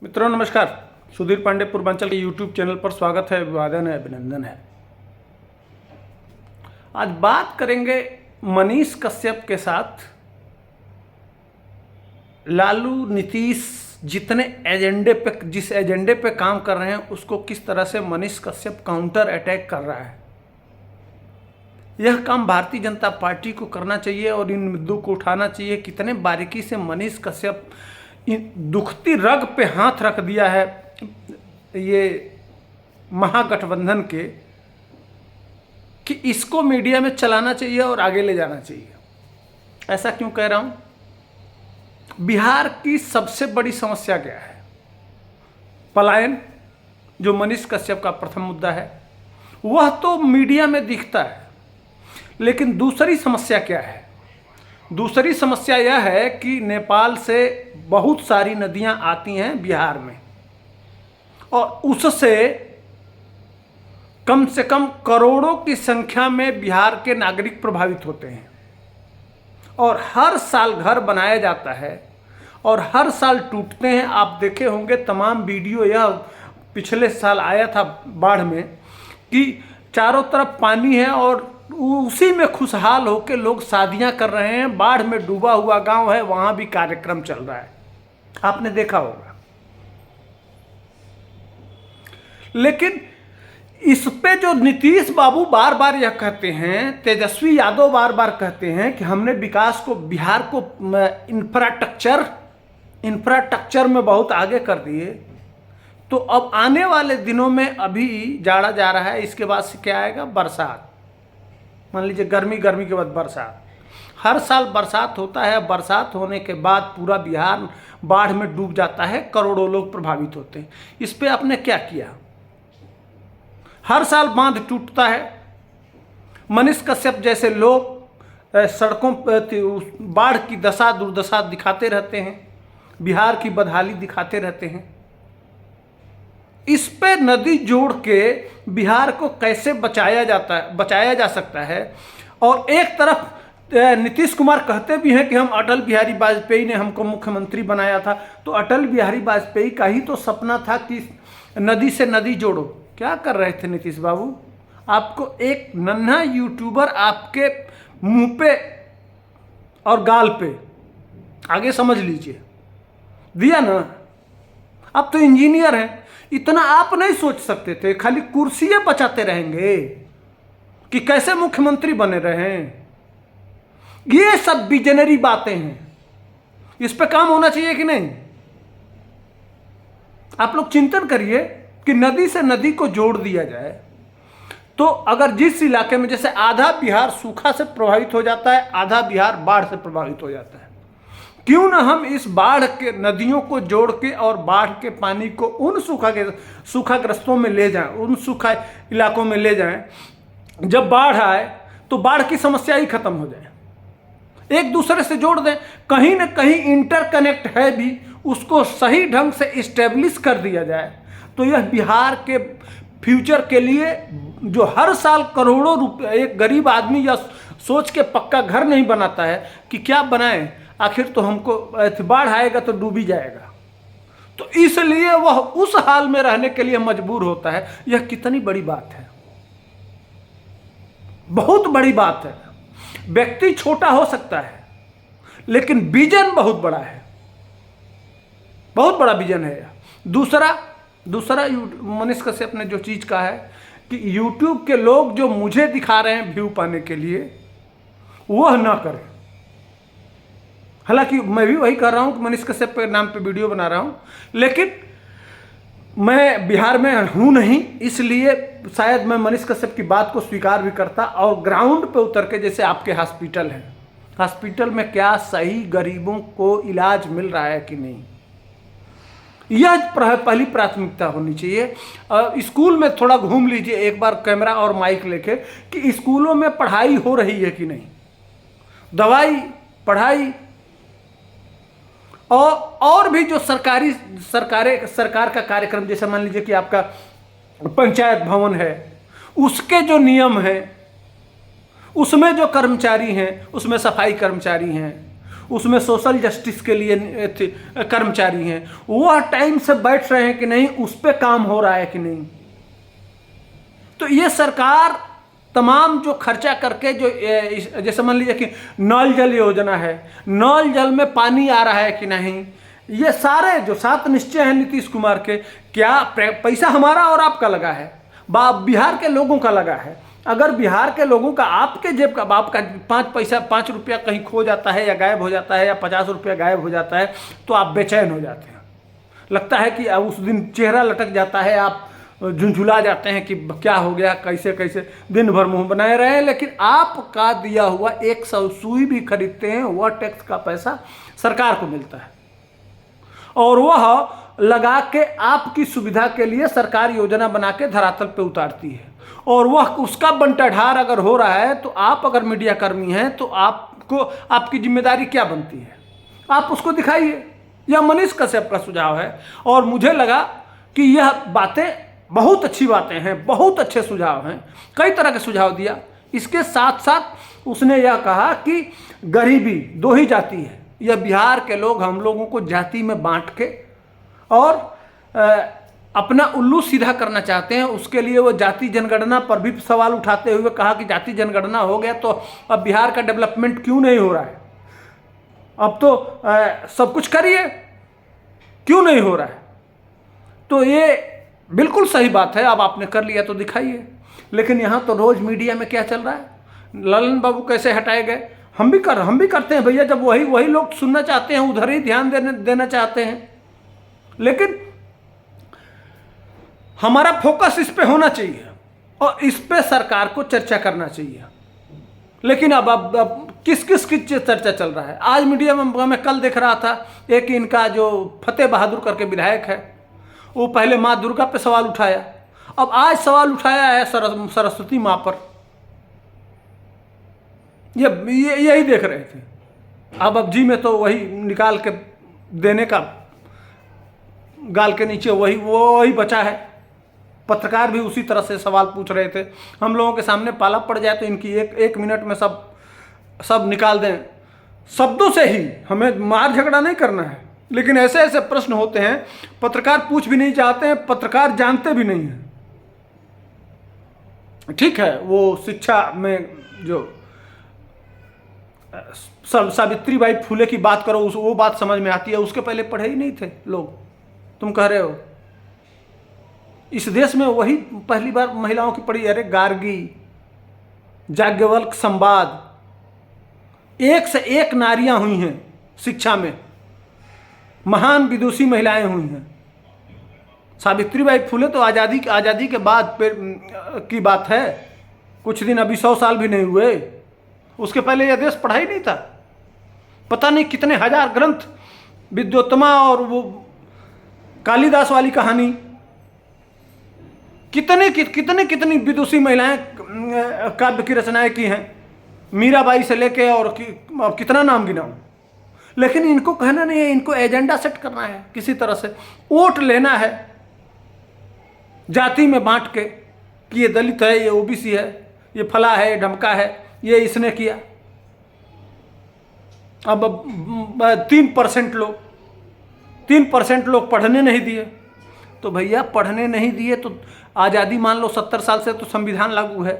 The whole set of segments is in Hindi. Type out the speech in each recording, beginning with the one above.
मित्रों नमस्कार। सुधीर पांडे पूर्वांचल के यूट्यूब चैनल पर स्वागत है, अभिवादन है, अभिनंदन है। आज बात करेंगे मनीष कश्यप के साथ लालू नीतीश जिस एजेंडे पे काम कर रहे हैं उसको किस तरह से मनीष कश्यप काउंटर अटैक कर रहा है। यह काम भारतीय जनता पार्टी को करना चाहिए और इन मुद्दों को उठाना चाहिए। कितने बारीकी से मनीष कश्यप दुखती रग पे हाथ रख दिया है ये महागठबंधन के, कि इसको मीडिया में चलाना चाहिए और आगे ले जाना चाहिए। ऐसा क्यों कह रहा हूं? बिहार की सबसे बड़ी समस्या क्या है? पलायन, जो मनीष कश्यप का प्रथम मुद्दा है, वह तो मीडिया में दिखता है, लेकिन दूसरी समस्या क्या है? दूसरी समस्या यह है कि नेपाल से बहुत सारी नदियां आती हैं बिहार में और उससे कम से कम करोड़ों की संख्या में बिहार के नागरिक प्रभावित होते हैं। और हर साल घर बनाया जाता है और हर साल टूटते हैं। आप देखे होंगे तमाम वीडियो, यह पिछले साल आया था बाढ़ में, कि चारों तरफ पानी है और उसी में खुशहाल होकर लोग शादियां कर रहे हैं। बाढ़ में डूबा हुआ गांव है, वहां भी कार्यक्रम चल रहा है, आपने देखा होगा। लेकिन इस पे जो नीतीश बाबू बार बार यह कहते हैं, तेजस्वी यादव बार बार कहते हैं कि हमने विकास को, बिहार को इंफ्रास्ट्रक्चर में बहुत आगे कर दिए, तो अब आने वाले दिनों में अभी जाड़ा जा रहा है, इसके बाद से क्या आएगा? बरसात। मान लीजिए गर्मी के बाद बरसात। हर साल बरसात होता है, बरसात होने के बाद पूरा बिहार बाढ़ में डूब जाता है, करोड़ों लोग प्रभावित होते हैं। इस पे आपने क्या किया? हर साल बांध टूटता है, मनीष कश्यप जैसे लोग सड़कों पर बाढ़ की दशा दुर्दशा दिखाते रहते हैं, बिहार की बदहाली दिखाते रहते हैं। इस पे नदी जोड़ के बिहार को कैसे बचाया जा सकता है? और एक तरफ नीतीश कुमार कहते भी हैं कि हम अटल बिहारी वाजपेयी ने हमको मुख्यमंत्री बनाया था, तो अटल बिहारी वाजपेयी का ही तो सपना था कि नदी से नदी जोड़ो। क्या कर रहे थे नीतीश बाबू? आपको एक नन्हा यूट्यूबर आपके मुंह पे और गाल पे, आगे समझ लीजिए, दिया ना। आप तो इंजीनियर हैं, इतना आप नहीं सोच सकते थे? खाली कुर्सियां बचाते रहेंगे कि कैसे मुख्यमंत्री बने रहें? ये सब विजनरी बातें हैं, इस पे काम होना चाहिए कि नहीं? आप लोग चिंतन करिए कि नदी से नदी को जोड़ दिया जाए, तो अगर जिस इलाके में, जैसे आधा बिहार सूखा से प्रभावित हो जाता है, आधा बिहार बाढ़ से प्रभावित हो जाता है, क्यों ना हम इस बाढ़ के नदियों को जोड़ के और बाढ़ के पानी को उन सूखाग्रस्तों में ले जाएं, उन सूखा इलाकों में ले जाएं। जब बाढ़ आए तो बाढ़ की समस्या ही खत्म हो जाए, एक दूसरे से जोड़ दें। कहीं ना कहीं इंटरकनेक्ट है भी, उसको सही ढंग से इस्टेब्लिश कर दिया जाए, तो यह बिहार के फ्यूचर के लिए, जो हर साल करोड़ों रुपए, एक गरीब आदमी या सोच के पक्का घर नहीं बनाता है कि क्या बनाएं, आखिर तो हमको बाढ़ आएगा तो डूब ही जाएगा, तो इसलिए वह उस हाल में रहने के लिए मजबूर होता है। यह कितनी बड़ी बात है, बहुत बड़ी बात है। व्यक्ति छोटा हो सकता है, लेकिन विजन बहुत बड़ा है, बहुत बड़ा विजन है। दूसरा मनीष कश्यप ने जो चीज कहा है कि यूट्यूब के लोग जो मुझे दिखा रहे हैं व्यू पाने के लिए, वह ना करें। हालांकि मैं भी वही कर रहा हूं कि मनीष कश्यप के नाम पे वीडियो बना रहा हूं, लेकिन मैं बिहार में हूं नहीं, इसलिए शायद मैं मनीष कश्यप की बात को स्वीकार भी करता और ग्राउंड पे उतर के, जैसे आपके हॉस्पिटल है, हॉस्पिटल में क्या सही गरीबों को इलाज मिल रहा है कि नहीं, यह पहली प्राथमिकता होनी चाहिए। स्कूल में थोड़ा घूम लीजिए एक बार कैमरा और माइक लेके, कि स्कूलों में पढ़ाई हो रही है कि नहीं, दवाई, पढ़ाई, और भी जो सरकार का कार्यक्रम, जैसे मान लीजिए कि आपका पंचायत भवन है, उसके जो नियम हैं, उसमें जो कर्मचारी हैं, उसमें सफाई कर्मचारी हैं, उसमें सोशल जस्टिस के लिए कर्मचारी हैं, वह टाइम से बैठ रहे हैं कि नहीं, उस पर काम हो रहा है कि नहीं। तो ये सरकार तमाम जो खर्चा करके जो जैसे मान लीजिए कि नल जल योजना है, नल जल में पानी आ रहा है कि नहीं, ये सारे जो 7 निश्चय हैं नीतीश कुमार के, क्या पैसा हमारा और आपका लगा है, बिहार के लोगों का लगा है। अगर बिहार के लोगों का, आपके जेब का, बाप का 5 रुपया कहीं खो जाता है या गायब हो जाता है या 50 रुपया गायब हो जाता है तो आप बेचैन हो जाते हैं। लगता है कि उस दिन चेहरा लटक जाता है, आप झुंझुला जाते हैं कि क्या हो गया, कैसे कैसे दिन भर मुंह बनाए रहे हैं। लेकिन आपका दिया हुआ 100 सुई भी खरीदते हैं, वह टैक्स का पैसा सरकार को मिलता है और वह लगा के आपकी सुविधा के लिए सरकार योजना बना के धरातल पे उतारती है। और वह उसका बंटाढार अगर हो रहा है तो आप अगर मीडिया कर्मी हैं तो आपको, आपकी जिम्मेदारी क्या बनती है, आप उसको दिखाइए। यह मनीष कश्यप का सुझाव है और मुझे लगा कि यह बातें बहुत अच्छी बातें हैं, बहुत अच्छे सुझाव हैं, कई तरह के सुझाव दिया। इसके साथ साथ उसने यह कहा कि गरीबी 2 ही जाति है, यह बिहार के लोग हम लोगों को जाति में बांट के और अपना उल्लू सीधा करना चाहते हैं। उसके लिए वो जाति जनगणना पर भी सवाल उठाते हुए कहा कि जाति जनगणना हो गया तो अब बिहार का डेवलपमेंट क्यों नहीं हो रहा है, अब तो सब कुछ करिए, क्यों नहीं हो रहा है। तो ये बिल्कुल सही बात है, अब आपने कर लिया तो दिखाइए। लेकिन यहाँ तो रोज मीडिया में क्या चल रहा है, ललन बाबू कैसे हटाए गए, हम भी करते हैं भैया, जब वही लोग सुनना चाहते हैं उधर ही ध्यान देना चाहते हैं। लेकिन हमारा फोकस इस पे होना चाहिए और इस पे सरकार को चर्चा करना चाहिए। लेकिन अब किस चर्चा चल रहा है। आज मीडिया में मैं कल देख रहा था, एक इनका जो फतेह बहादुर करके विधायक है, वो पहले माँ दुर्गा पे सवाल उठाया, अब आज सवाल उठाया है सरस्वती माँ पर। यही देख रहे थे। अब जी में तो वही निकाल के देने का, गाल के नीचे वही बचा है। पत्रकार भी उसी तरह से सवाल पूछ रहे थे। हम लोगों के सामने पाला पड़ जाए तो इनकी एक मिनट में सब निकाल दें, शब्दों से ही। हमें मार झगड़ा नहीं करना है, लेकिन ऐसे ऐसे प्रश्न होते हैं, पत्रकार पूछ भी नहीं चाहते हैं, पत्रकार जानते भी नहीं हैं। ठीक है, वो शिक्षा में जो सावित्रीबाई फुले की बात करो, वो बात समझ में आती है, उसके पहले पढ़े ही नहीं थे लोग। तुम कह रहे हो इस देश में वही पहली बार महिलाओं की पढ़ी। अरे गार्गी, याज्ञवल्क्य संवाद, एक से एक नारियां हुई हैं शिक्षा में, महान विदुषी महिलाएं हुई हैं। सावित्रीबाई फुले तो आज़ादी के बाद की बात है, कुछ दिन, अभी 100 साल भी नहीं हुए। उसके पहले यह देश पढ़ा ही नहीं था। पता नहीं कितने हजार ग्रंथ, विद्योत्तमा और वो कालिदास वाली कहानी, कितनी विदुषी महिलाएं काव्य की रचनाएं की हैं, मीराबाई से लेके और कितना नाम गिनाऊं। लेकिन इनको कहना नहीं है, इनको एजेंडा सेट करना है, किसी तरह से वोट लेना है, जाति में बांट के कि ये दलित है, ये ओबीसी है, ये फला है, ये ढमका है, ये इसने किया। अब 3% लोग पढ़ने नहीं दिए। तो भैया पढ़ने नहीं दिए तो आज़ादी मान लो 70 साल से तो संविधान लागू है।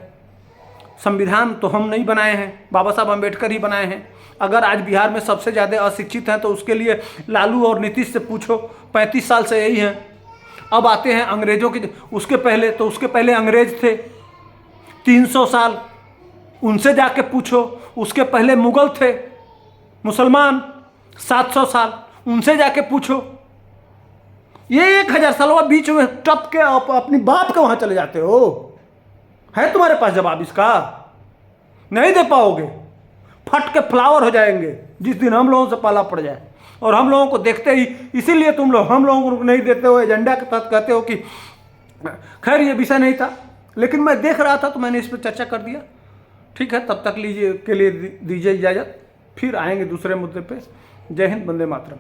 संविधान तो हम नहीं बनाए हैं, बाबा साहब अम्बेडकर ही बनाए हैं। अगर आज बिहार में सबसे ज़्यादा अशिक्षित हैं तो उसके लिए लालू और नीतीश से पूछो, 35 साल से यही हैं। अब आते हैं अंग्रेजों के, उसके पहले अंग्रेज थे 300 साल, उनसे जाके पूछो। उसके पहले मुगल थे, मुसलमान 700 साल, उनसे जाके पूछो। ये 1000 साल बीच में टप के अपनी बाप के वहां चले जाते हो। है तुम्हारे पास जवाब इसका? नहीं दे पाओगे, फट के फ्लावर हो जाएंगे जिस दिन हम लोगों से पाला पड़ जाए। और हम लोगों को देखते ही, इसीलिए तुम लोग हम लोगों को नहीं देते हो, एजेंडा के तहत कहते हो कि खैर ये विषय नहीं था, लेकिन मैं देख रहा था तो मैंने इस पर चर्चा कर दिया। ठीक है, तब तक के लिए दीजिए इजाज़त, फिर आएंगे दूसरे मुद्दे पे। जय हिंद, वंदे मातरम।